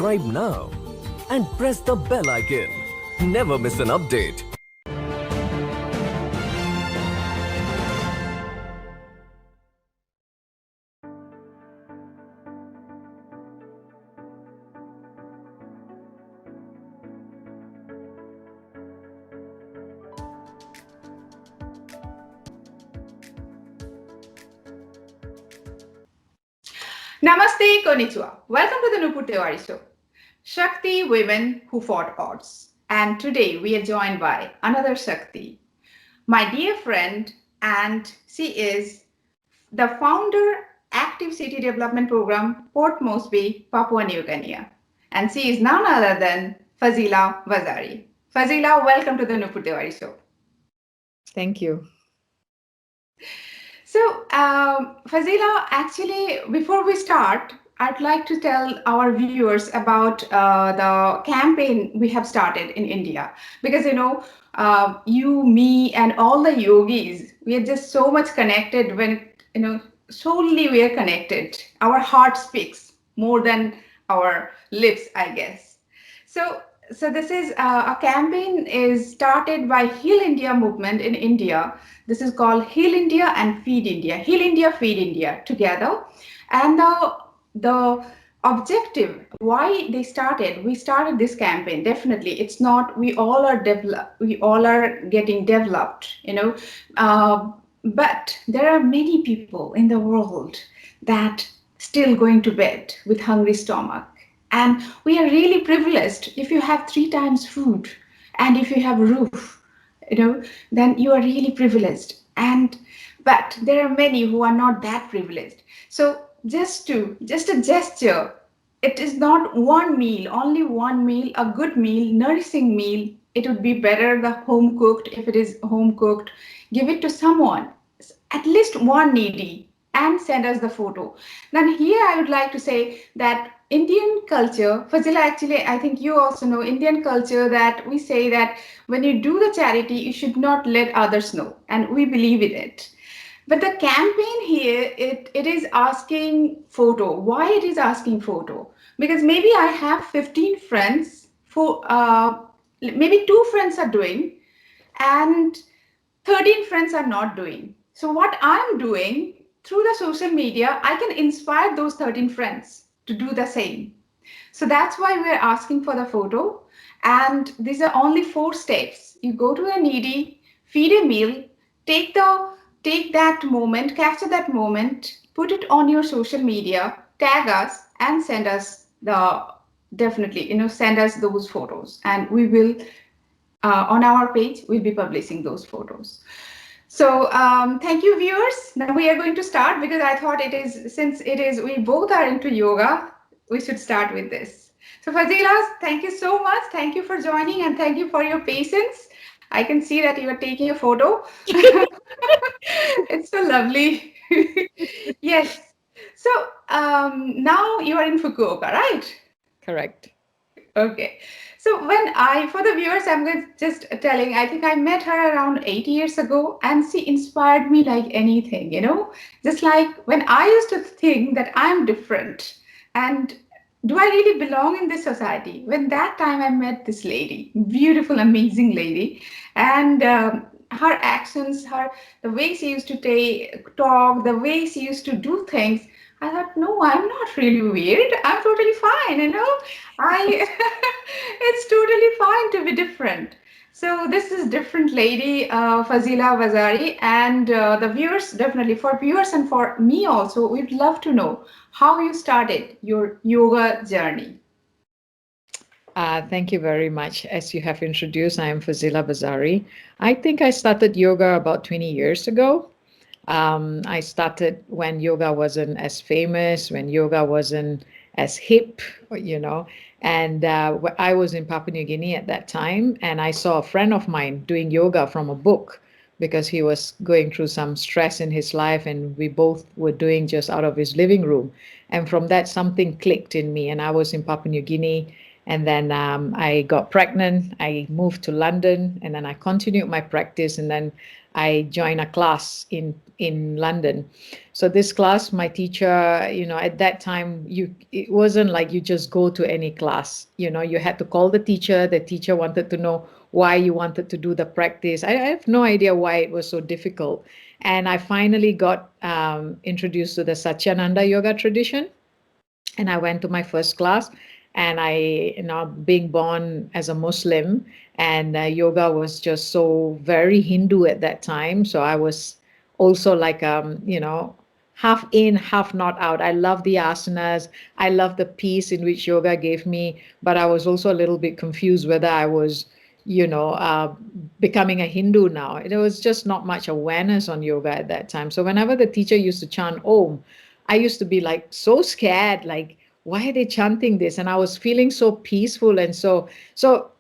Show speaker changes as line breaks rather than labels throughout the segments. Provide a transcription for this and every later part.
subscribe now and press the bell icon. Never miss an update.
Namaste, konnichiwa. Welcome to the Nupurtewari show. Shakti women who fought odds. And today we are joined by another Shakti, my dear friend, and she is the founder, Active City Development Program, Port Moresby, Papua New Guinea. And she is none other than Fazilah Bazari. Fazilah, welcome to the Nupurtewari show.
Thank you.
So, Fazilah, actually, before we start, I'd like to tell our viewers about the campaign we have started in India. Because, you, me, and all the yogis, we are just so much connected when, solely we are connected. Our heart speaks more than our lips, I guess. So this is a campaign is started by Heal India movement in India. This is called Heal India and Feed India. Heal India, Feed India together. And the objective, why we started this campaign, definitely, it's not, we all are getting developed, but there are many people in the world that still going to bed with hungry stomach. And we are really privileged if you have 3 times food and if you have a roof, then you are really privileged. But there are many who are not that privileged. So just a gesture, it is not one meal, only one meal, a good meal, nourishing meal. It would be better the home cooked. If it is home cooked, give it to someone, at least one needy, and send us the photo. Then here I would like to say that Indian culture, Fazilah, actually, I think you also know Indian culture, that we say that when you do the charity, you should not let others know. And we believe in it. But the campaign here, it is asking photo. Why it is asking photo? Because maybe I have 15 friends, maybe 2 friends are doing and 13 friends are not doing. So what I'm doing through the social media, I can inspire those 13 friends to do the same. So that's why we're asking for the photo. And these are only 4 steps. You go to the needy, feed a meal, take that moment, capture that moment, put it on your social media, tag us, and send us send us those photos. And we will, on our page, we'll be publishing those photos. So thank you, viewers. Now we are going to start, because I thought we both are into yoga, we should start with this. So Fazilahs, thank you so much. Thank you for joining and thank you for your patience. I can see that you are taking a photo. It's so lovely. Yes. So now you are in Fukuoka, right?
Correct.
Okay. So for the viewers, I'm just telling, I think I met her around 8 years ago and she inspired me like anything, just like when I used to think that I'm different and do I really belong in this society? When that time I met this lady, beautiful, amazing lady, and her actions, the way she used to talk, the way she used to do things, I thought, no, I'm not really weird. I'm totally fine, it's totally fine to be different. So this is different lady, Fazilah Bazari, and the viewers, definitely for viewers and for me also, we'd love to know how you started your yoga journey.
Thank you very much. As you have introduced, I am Fazilah Bazari. I think I started yoga about 20 years ago. I started when yoga wasn't as famous, when yoga wasn't as hip, and I was in Papua New Guinea at that time, and I saw a friend of mine doing yoga from a book because he was going through some stress in his life, and we both were doing just out of his living room. And from that, something clicked in me, and I was in Papua New Guinea. And then I got pregnant. I moved to London, and then I continued my practice. And then I joined a class in London. So this class, my teacher, you know, at that time, it wasn't like you just go to any class. You know, you had to call the teacher. The teacher wanted to know why you wanted to do the practice. I have no idea why it was so difficult. And I finally got introduced to the Satyananda yoga tradition. And I went to my first class, and I, you know, being born as a Muslim, and yoga was just so very Hindu at that time. So I was also like, you know, half in, half not out. I love the asanas. I love the peace in which yoga gave me, but I was also a little bit confused whether I was, you know, becoming a Hindu now. There was just not much awareness on yoga at that time. So whenever the teacher used to chant Om, I used to be like so scared, like, why are they chanting this? And I was feeling so peaceful. And so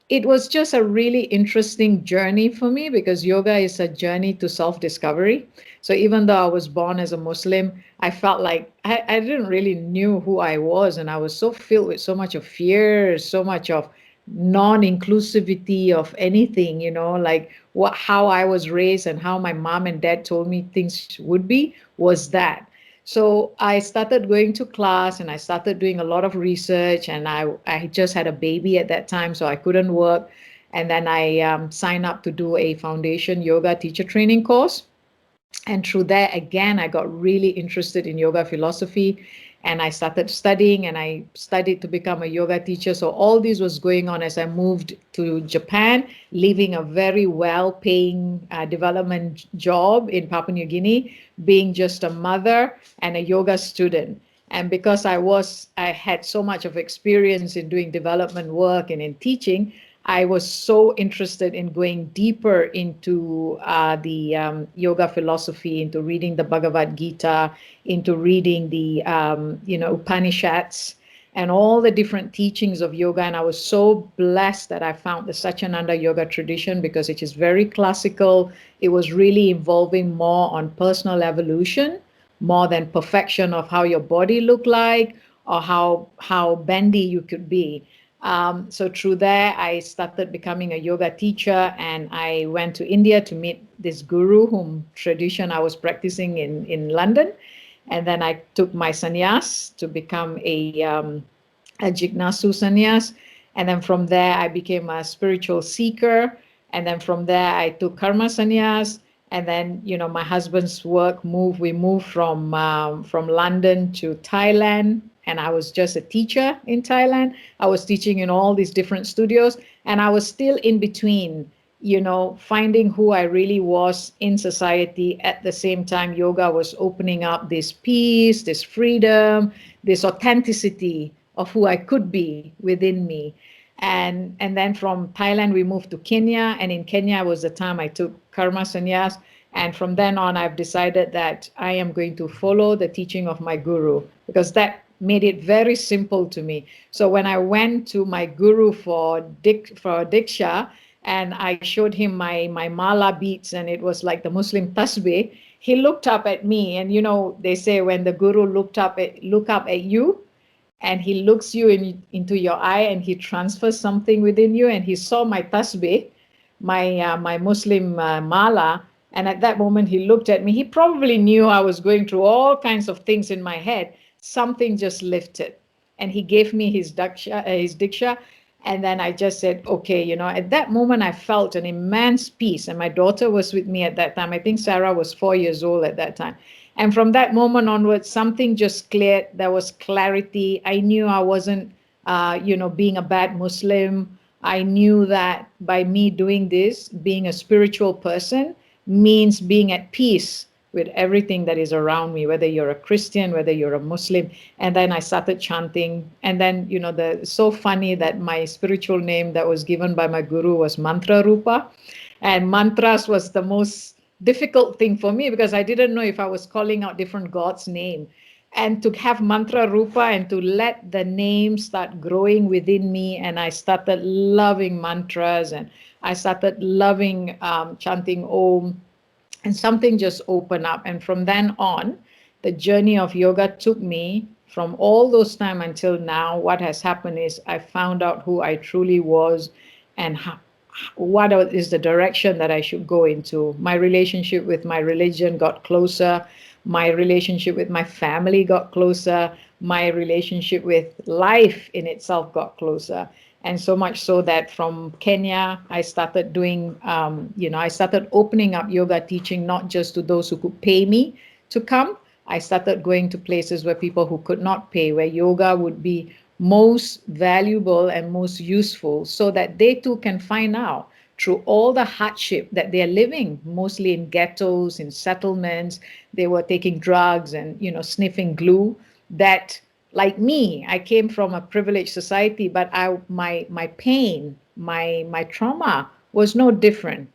it was just a really interesting journey for me, because yoga is a journey to self-discovery. So even though I was born as a Muslim, I felt like I didn't really knew who I was. And I was so filled with so much of fear, so much of non-inclusivity of anything, you know, like how I was raised and how my mom and dad told me things would be was that. So I started going to class, and I started doing a lot of research, and I just had a baby at that time, so I couldn't work. And then I signed up to do a foundation yoga teacher training course. And through that, again, I got really interested in yoga philosophy, and I started studying, and I studied to become a yoga teacher. So all this was going on as I moved to Japan, leaving a very well-paying development job in Papua New Guinea, being just a mother and a yoga student. And because I had so much of experience in doing development work and in teaching, I was so interested in going deeper into the yoga philosophy, into reading the Bhagavad Gita, into reading the Upanishads and all the different teachings of yoga. And I was so blessed that I found the Satyananda yoga tradition, because it is very classical. It was really involving more on personal evolution, more than perfection of how your body looked like or how bendy you could be. So through there, I started becoming a yoga teacher, and I went to India to meet this guru whom tradition I was practicing in London. And then I took my sannyas to become a Jignasu sannyas. And then from there, I became a spiritual seeker. And then from there, I took karma sannyas. And then, you know, my husband's work we moved from London to Thailand. And I was just a teacher in Thailand. I was teaching in all these different studios. And I was still in between, you know, finding who I really was in society. At the same time, yoga was opening up this peace, this freedom, this authenticity of who I could be within me. And then from Thailand, we moved to Kenya. And in Kenya was the time I took karma sannyas. And from then on, I've decided that I am going to follow the teaching of my guru, because that made it very simple to me. So when I went to my guru for Diksha, and I showed him my mala beads, and it was like the Muslim tasbih, he looked up at me. And, you know, they say when the guru look up at you, and he looks you into your eye, and he transfers something within you, and he saw my tasbih, my Muslim mala. And at that moment, he looked at me. He probably knew I was going through all kinds of things in my head. Something just lifted, and he gave me his diksha. And then I just said, okay, you know, at that moment, I felt an immense peace. And my daughter was with me at that time. I think Sarah was 4 years old at that time. And from that moment onwards, something just cleared. There was clarity. I knew I wasn't, being a bad Muslim. I knew that by me doing this, being a spiritual person means being at peace with everything that is around me, whether you're a Christian, whether you're a Muslim. And then I started chanting. And then, you know, so funny that my spiritual name that was given by my guru was Mantra Rupa. And mantras was the most difficult thing for me, because I didn't know if I was calling out different gods' name. And to have Mantra Rupa and to let the name start growing within me. And I started loving mantras, and I started loving chanting Om. And something just opened up. And from then on, the journey of yoga took me from all those time until now. What has happened is I found out who I truly was, and what is the direction that I should go into. My relationship with my religion got closer. My relationship with my family got closer. My relationship with life in itself got closer. And so much so that from Kenya, I started doing, I started opening up yoga teaching, not just to those who could pay me to come. I started going to places where people who could not pay, where yoga would be most valuable and most useful, so that they too can find out through all the hardship that they're living, mostly in ghettos, in settlements. They were taking drugs and, sniffing glue, that like me, I came from a privileged society, but my pain, my trauma was no different.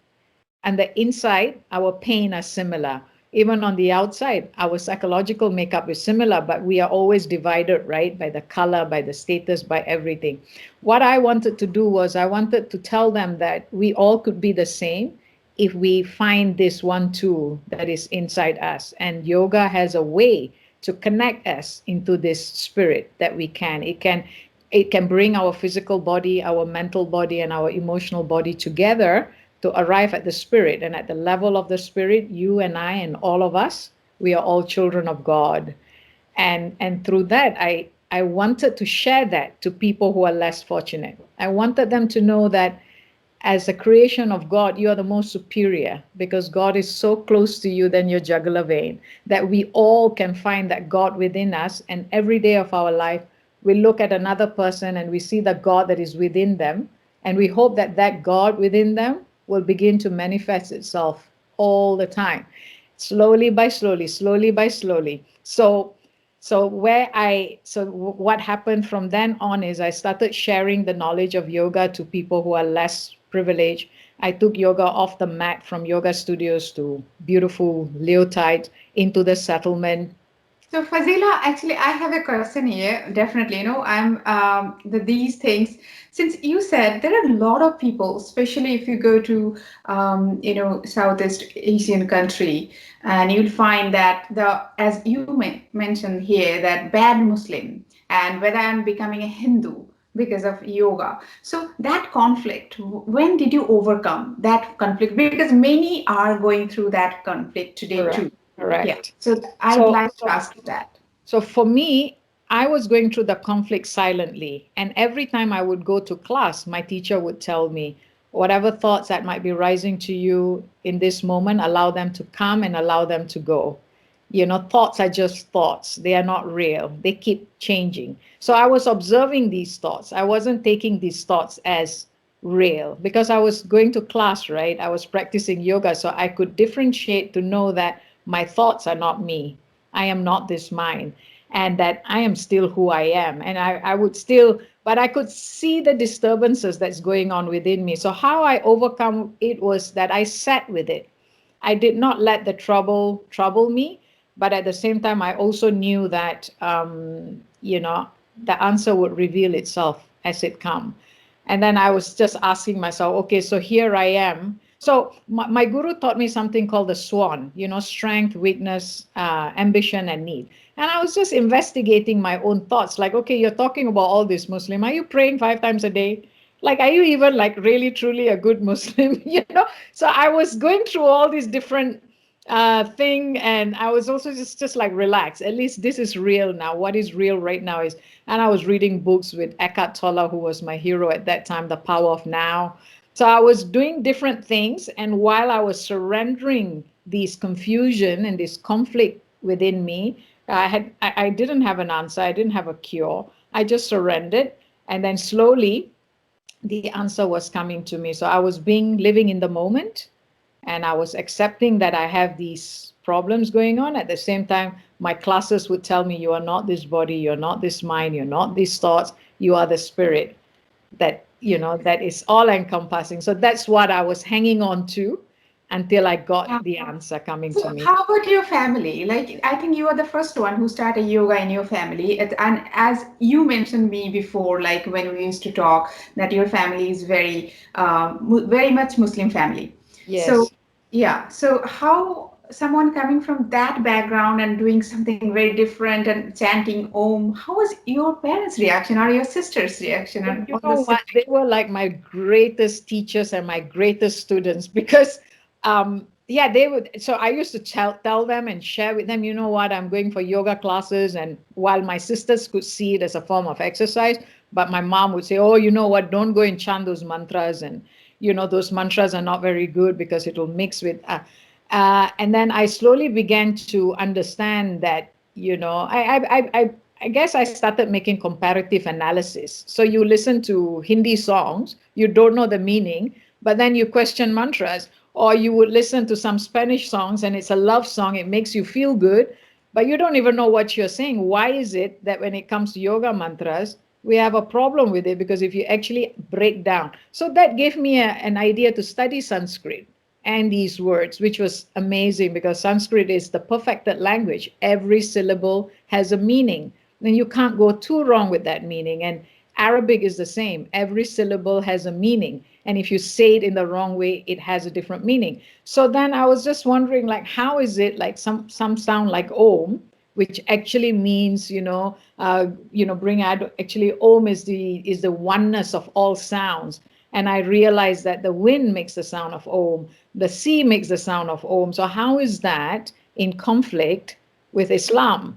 And the inside, our pain are similar. Even on the outside, our psychological makeup is similar, but we are always divided, right? By the color, by the status, by everything. What I wanted to do was I wanted to tell them that we all could be the same if we find this one tool that is inside us. And yoga has a way to connect us into this spirit that we can. It can bring our physical body, our mental body, and our emotional body together to arrive at the spirit. And at the level of the spirit, you and I and all of us, we are all children of God. And through that, I wanted to share that to people who are less fortunate. I wanted them to know that as a creation of God, you are the most superior, because God is so close to you than your jugular vein, that we all can find that God within us. And every day of our life, we look at another person and we see the God that is within them. And we hope that that God within them will begin to manifest itself all the time, slowly by slowly, slowly by slowly. So what happened from then on is I started sharing the knowledge of yoga to people who are less privileged. I took yoga off the mat from yoga studios to beautiful leotard into the settlement.
So Fazila, actually, I have a question here. Definitely, these things. Since you said there are a lot of people, especially if you go to, Southeast Asian country, and you'll find that as you mentioned here, that bad Muslim, and whether I'm becoming a Hindu because of yoga. So that conflict, when did you overcome that conflict? Because many are going through that conflict today too.
Correct.
Yeah. So I'd like to ask that.
So for me, I was going through the conflict silently. And every time I would go to class, my teacher would tell me, whatever thoughts that might be rising to you in this moment, allow them to come and allow them to go. Thoughts are just thoughts. They are not real. They keep changing. So I was observing these thoughts. I wasn't taking these thoughts as real, because I was going to class, right? I was practicing yoga, so I could differentiate to know that my thoughts are not me. I am not this mind, and that I am still who I am. And I would still, but I could see the disturbances that's going on within me. So how I overcome it was that I sat with it. I did not let the trouble me, but at the same time, I also knew that, the answer would reveal itself as it come. And then I was just asking myself, okay, so here I am. So my guru taught me something called the SWAN, strength, weakness, ambition, and need. And I was just investigating my own thoughts. Like, okay, you're talking about all this Muslim. Are you praying 5 times a day? Like, are you even like really, truly a good Muslim? So I was going through all these different thing, and I was also just like, relax. At least this is real now. What is real right now is, and I was reading books with Eckhart Tolle, who was my hero at that time, The Power of Now. So I was doing different things, and while I was surrendering these confusion and this conflict within me, I didn't have an answer. I didn't have a cure. I just surrendered, and then slowly the answer was coming to me. So I was living in the moment, and I was accepting that I have these problems going on. At the same time, my classes would tell me, you are not this body, you're not this mind, you're not these thoughts, you are the spirit that, that is all encompassing. So that's what I was hanging on to until I got the answer coming to me.
How about your family? Like, I think you are the first one who started yoga in your family. And as you mentioned me before, like when we used to talk, that your family is very much Muslim family.
Yes.
So, yeah. So how someone coming from that background and doing something very different and chanting Om, how was your parents' reaction or your sister's reaction
Well,
and
you
all the
know what?
siblings?
They were like my greatest teachers and my greatest students because, yeah, they would. So I used to tell them and share with them, you know what, I'm going for yoga classes. And while my sisters could see it as a form of exercise, but my mom would say, oh, you know what, don't go and chant those mantras. And, those mantras are not very good because it will mix with. And then I slowly began to understand that, I guess I started making comparative analysis. So you listen to Hindi songs, you don't know the meaning, but then you question mantras. Or you would listen to some Spanish songs and it's a love song, it makes you feel good, but you don't even know what you're saying. Why is it that when it comes to yoga mantras, we have a problem with it? Because if you actually break down. So that gave me an idea to study Sanskrit and these words, which was amazing because Sanskrit is the perfected language. Every syllable has a meaning. Then you can't go too wrong with that meaning. And Arabic is the same. Every syllable has a meaning. And if you say it in the wrong way, it has a different meaning. So then I was just wondering, like, how is it like some sound like Om, which actually means, bring out actually Om is the oneness of all sounds. And I realized that the wind makes the sound of Om, the sea makes the sound of Om. So how is that in conflict with Islam?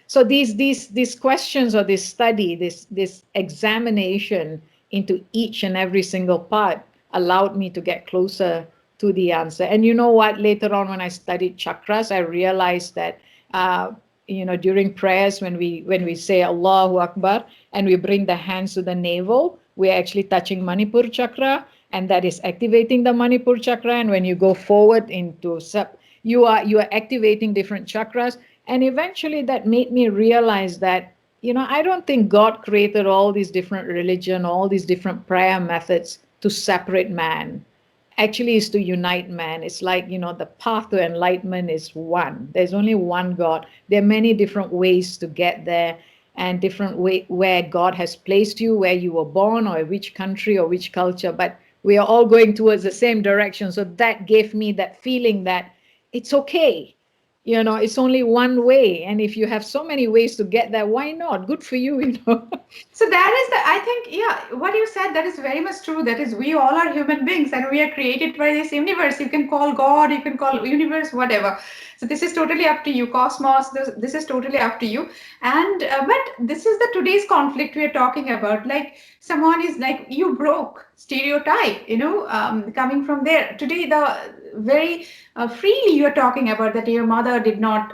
So these questions or this study, this examination into each and every single part allowed me to get closer to the answer. And you know what? Later on, when I studied chakras, I realized that during prayers when we say Allahu Akbar and we bring the hands to the navel, we're actually touching Manipur chakra, and that is activating the Manipur chakra. And when you go forward into you are activating different chakras. And eventually that made me realize that, I don't think God created all these different religion, all these different prayer methods to separate man. Actually, is to unite man. It's like, the path to enlightenment is one. There's only one God. There are many different ways to get there and different way where God has placed you, where you were born or which country or which culture, but we are all going towards the same direction. So that gave me that feeling that it's okay. It's only one way. And if you have so many ways to get there, why not? Good for you.
So that is I think, yeah, what you said, that is very much true. That is, we all are human beings and we are created by this universe. You can call God, you can call universe, whatever. So this is totally up to you. Cosmos, this is totally up to you. And but this is the today's conflict we are talking about. Like someone is like, you broke stereotype, coming from there. Today, the very freely you are talking about that your mother did not,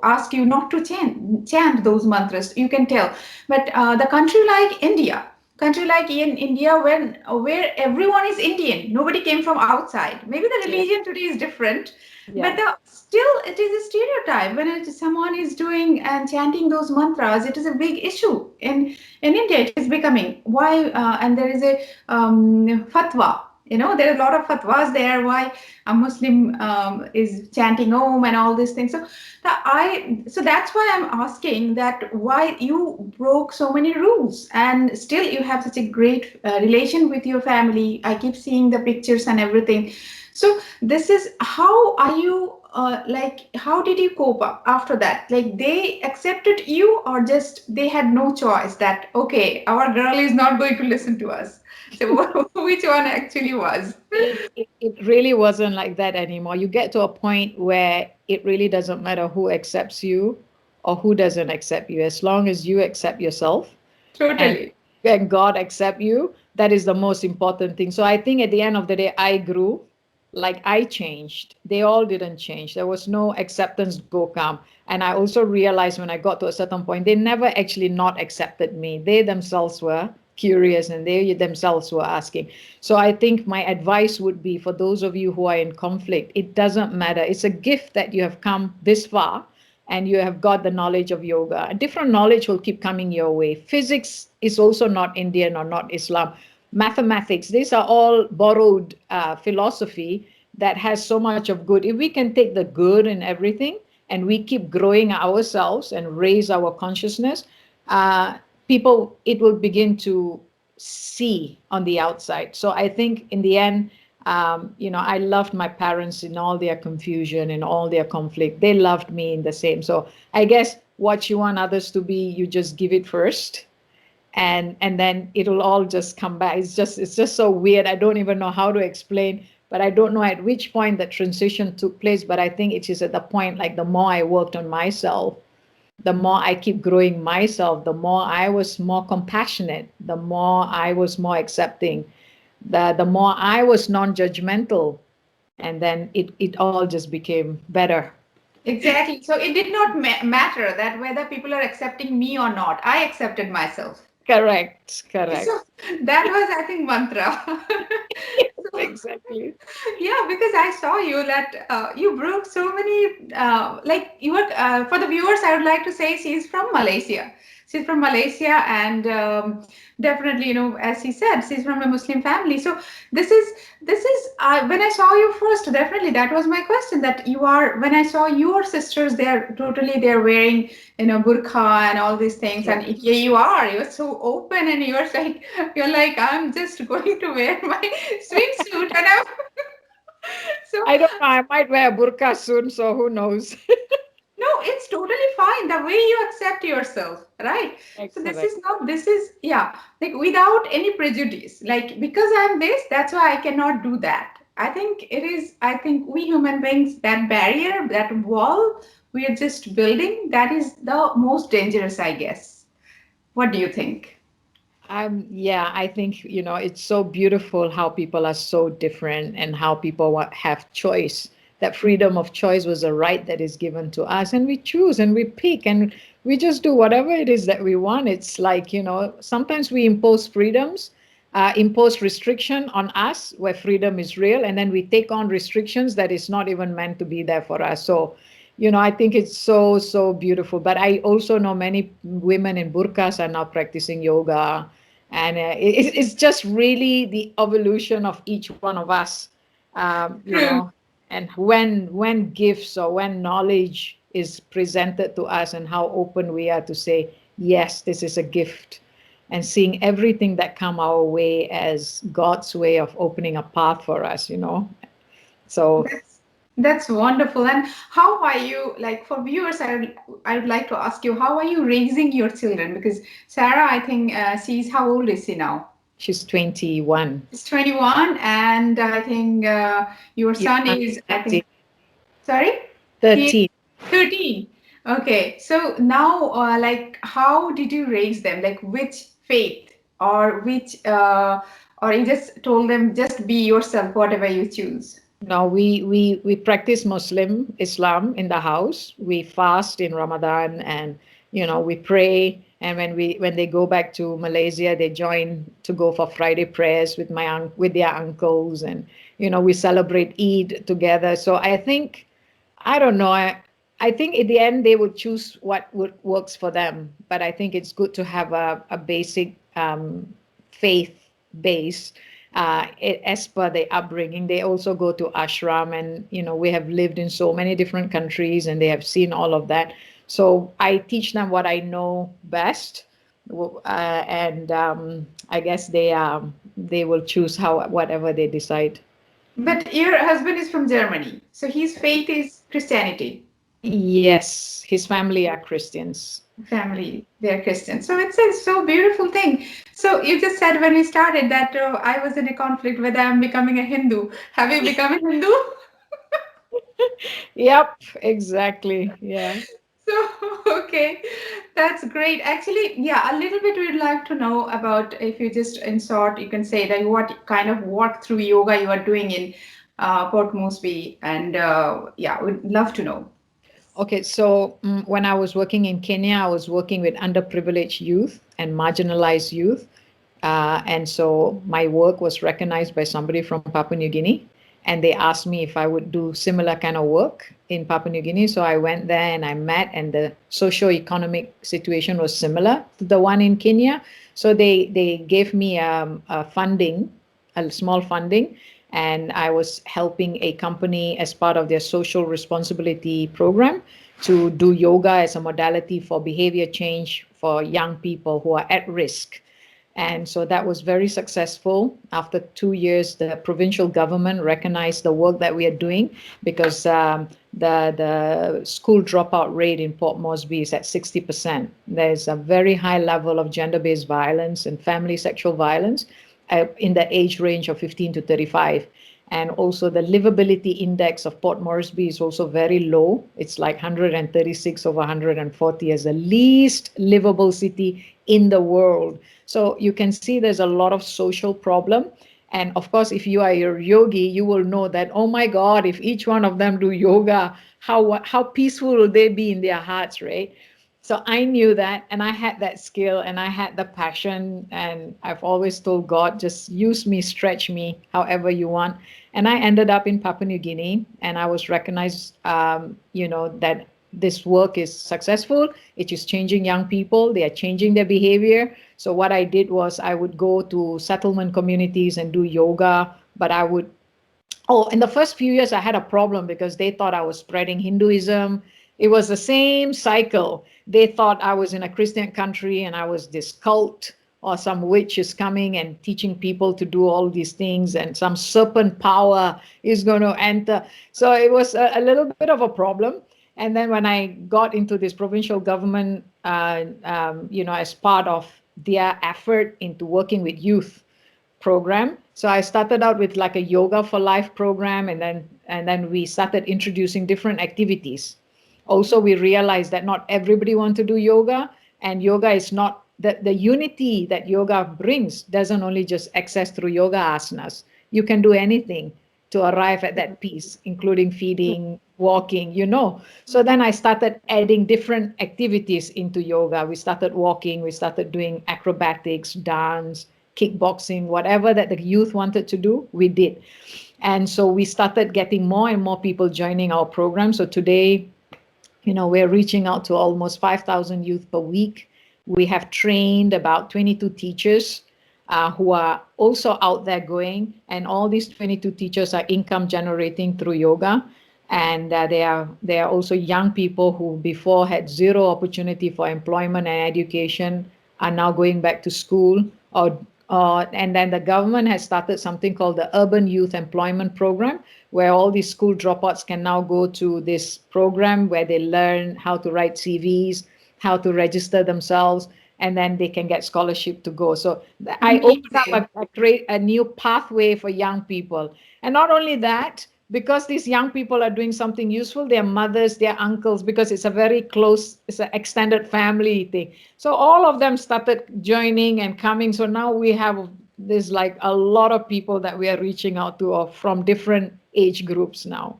ask you not to chant those mantras. You can tell, but the country like in India, where everyone is Indian, nobody came from outside. Maybe the
Yeah.
religion today is different, but
Yeah.
still it is a stereotype. When someone is doing and chanting those mantras, it is a big issue in India. It is becoming why, and there is a fatwa. There are a lot of fatwas there why a Muslim is chanting Om and all these things. So that's why I'm asking that why you broke so many rules and still you have such a great relation with your family. I keep seeing the pictures and everything. So this is how are you, like, how did you cope up after that? Like, they accepted you or just they had no choice that, okay, our girl is not going to listen to us. So which one actually was?
It really wasn't like that anymore. You get to a point where it really doesn't matter who accepts you or who doesn't accept you. As long as you accept yourself and
Totally.
and God accept you, that is the most important thing. So I think at the end of the day, I grew, like I changed. They all didn't change. There was no acceptance go come. And I also realized when I got to a certain point, they never actually not accepted me. They themselves were curious and they themselves were asking. So I think my advice would be for those of you who are in conflict, it doesn't matter. It's a gift that you have come this far and you have got the knowledge of yoga. A different knowledge will keep coming your way. Physics is also not Indian or not Islam. Mathematics, these are all borrowed philosophy that has so much of good. If we can take the good in everything and we keep growing ourselves and raise our consciousness, people, it will begin to see on the outside. So I think in the end, I loved my parents in all their confusion and all their conflict. They loved me in the same. So I guess what you want others to be, you just give it first, and then it'll all just come back. It's just so weird. I don't even know how to explain, but I don't know at which point the transition took place. But I think it is at the point, like, the more I worked on myself, the more I keep growing myself, the more I was more compassionate, the more I was more accepting, the more I was non-judgmental, and then it all just became better.
Exactly. So it did not matter that whether people are accepting me or not. I accepted myself.
Correct.
So that was, I think, mantra. So,
Exactly.
yeah, because I saw you that you broke so many, like you were, for the viewers, I would like to say she's from Malaysia. She's from Malaysia, and definitely, as he said, she's from a Muslim family. So this is when I saw you first, definitely that was my question. That you are, when I saw your sisters, they're wearing, burqa and all these things,
Yeah.
and here you are, you're so open, and you're like, I'm just going to wear my swimsuit, and I'm so.
I don't know. I might wear a burqa soon, so who knows?
No, it's totally fine. The way you accept yourself, right? So this
Excellent.
is not, this is, yeah, like without any prejudice. Like, because I'm this, that's why I cannot do that. I think we human beings, that barrier, that wall we are just building, that is the most dangerous, I guess. What do you think?
Yeah, I think, it's so beautiful how people are so different and how people have choice. That freedom of choice was a right that is given to us, and we choose and we pick and we just do whatever it is that we want. It's like, sometimes we impose freedoms, impose restriction on us where freedom is real, and then we take on restrictions that is not even meant to be there for us. So, I think it's so, so beautiful. But I also know many women in burqas are now practicing yoga. And it's just really the evolution of each one of us,
True.
and when gifts or when knowledge is presented to us, and how open we are to say, yes, this is a gift, and seeing everything that come our way as God's way of opening a path for us. So
That's wonderful. And how are you, like, for viewers, I would like to ask you, how are you raising your children? Because Sarah, I think how old is she now?
she's 21.
She's 21, and I think your
Yeah,
son is, I
13.
think, sorry? He
13.
13. Okay. So now, like, how did you raise them? Like, which faith, or you just told them, just be yourself, whatever you choose?
No, we practice Muslim Islam in the house. We fast in Ramadan, and we pray. And when they go back to Malaysia, they join to go for Friday prayers with their uncles, and we celebrate Eid together. So I don't know. I think in the end they would choose what works for them. But I think it's good to have a basic faith base, as per the upbringing. They also go to ashram, and we have lived in so many different countries, and they have seen all of that. So I teach them what I know best, and I guess they will choose whatever they decide.
But your husband is from Germany, so his faith is Christianity.
Yes, his family are Christians.
Family, they're Christian. So it's a so beautiful thing. So you just said when we started that I was in a conflict whether I'm becoming a Hindu. Have you become a Hindu?
Yep, exactly. Yeah.
So, okay, that's great. Actually, yeah, a little bit we'd like to know about, if you just in short, you can say that what kind of work through yoga you are doing in Port Moresby, and yeah, we'd love to know.
Okay, so when I was working in Kenya, I was working with underprivileged youth and marginalized youth. And so my work was recognized by somebody from Papua New Guinea. And they asked me if I would do similar kind of work in Papua New Guinea. So I went there and I met, and the socio-economic situation was similar to the one in Kenya. So they gave me a small funding, and I was helping a company as part of their social responsibility program to do yoga as a modality for behavior change for young people who are at risk. And so that was very successful. After 2 years, the provincial government recognized the work that we are doing, because the school dropout rate in Port Moresby is at 60%. There's a very high level of gender-based violence and family sexual violence in the age range of 15 to 35. And also the livability index of Port Moresby is also very low. It's like 136 over 140 as the least livable city in the world. So you can see there's a lot of social problem. And of course, if you are a yogi, you will know that, oh my God, if each one of them do yoga, how peaceful will they be in their hearts, right? So I knew that, and I had that skill, and I had the passion, and I've always told God, just use me, stretch me, however you want. And I ended up in Papua New Guinea, and I was recognized, that this work is successful. It is changing young people. They are changing their behavior. So what I did was I would go to settlement communities and do yoga, but in the first few years, I had a problem because they thought I was spreading Hinduism. It was the same cycle. They thought I was in a Christian country and I was this cult, or some witch is coming and teaching people to do all these things, and some serpent power is going to enter. So it was a little bit of a problem. And then when I got into this provincial government, as part of their effort into working with youth program. So I started out with like a yoga for life program, and then we started introducing different activities. Also, we realized that not everybody wants to do yoga, and yoga is not the unity that yoga brings doesn't only just access through yoga asanas. You can do anything to arrive at that peace, including feeding, walking, So then I started adding different activities into yoga. We started walking, we started doing acrobatics, dance, kickboxing, whatever that the youth wanted to do, we did. And so we started getting more and more people joining our program. So today, we're reaching out to almost 5,000 youth per week. We have trained about 22 teachers who are also out there going, and all these 22 teachers are income generating through yoga. And they are also young people who before had zero opportunity for employment and education are now going back to school. And then the government has started something called the Urban Youth Employment Program, where all these school dropouts can now go to this program where they learn how to write CVs, how to register themselves, and then they can get scholarship to go. So I opened up a new pathway for young people. And not only that, because these young people are doing something useful, their mothers, their uncles, because it's it's an extended family thing. So all of them started joining and coming. So now there's like a lot of people that we are reaching out to from different age groups now.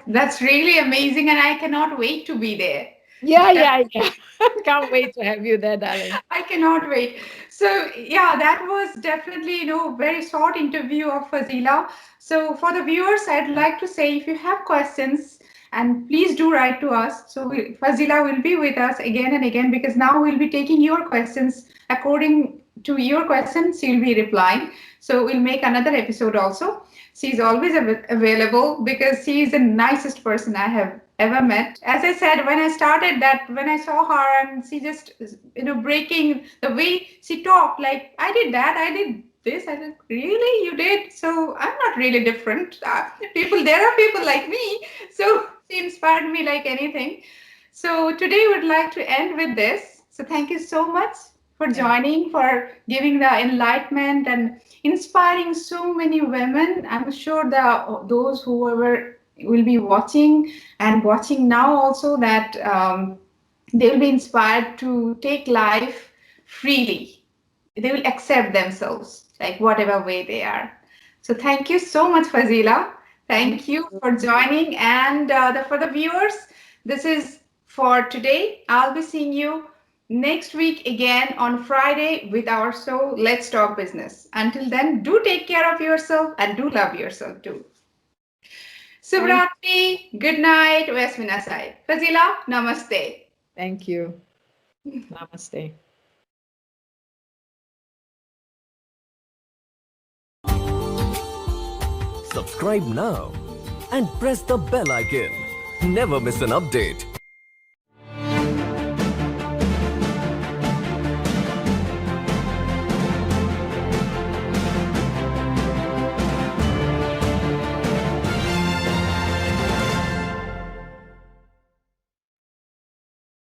That's really amazing, and I cannot wait to be there.
Yeah. Can't wait to have you there, darling.
I cannot wait. So yeah, that was definitely, very short interview of Fazilah. So for the viewers, I'd like to say, if you have questions, and please do write to us. So Fazilah will be with us again and again, because now we'll be taking your questions. According to your questions, she'll be replying. So we'll make another episode also. She's always available because she's the nicest person I have ever met. As I said, when I saw her and she just, breaking the way she talked, like, I did that, I did this. I said, really? You did? So I'm not really different. There are people like me. So she inspired me like anything. So today we'd like to end with this. So thank you so much for joining, for giving the enlightenment and inspiring so many women. I'm sure those who will be watching now also, that they'll be inspired to take life freely. They will accept themselves, like whatever way they are. So thank you so much, Fazilah. Thank you for joining. And for the viewers, this is for today. I'll be seeing you next week again on Friday with our show, Let's Talk Business. Until then, do take care of yourself and do love yourself too. Subratri, good night, Vesmina Sai. Fazilah, namaste.
Thank you. Namaste.
Subscribe now and press the bell icon. Never miss an update.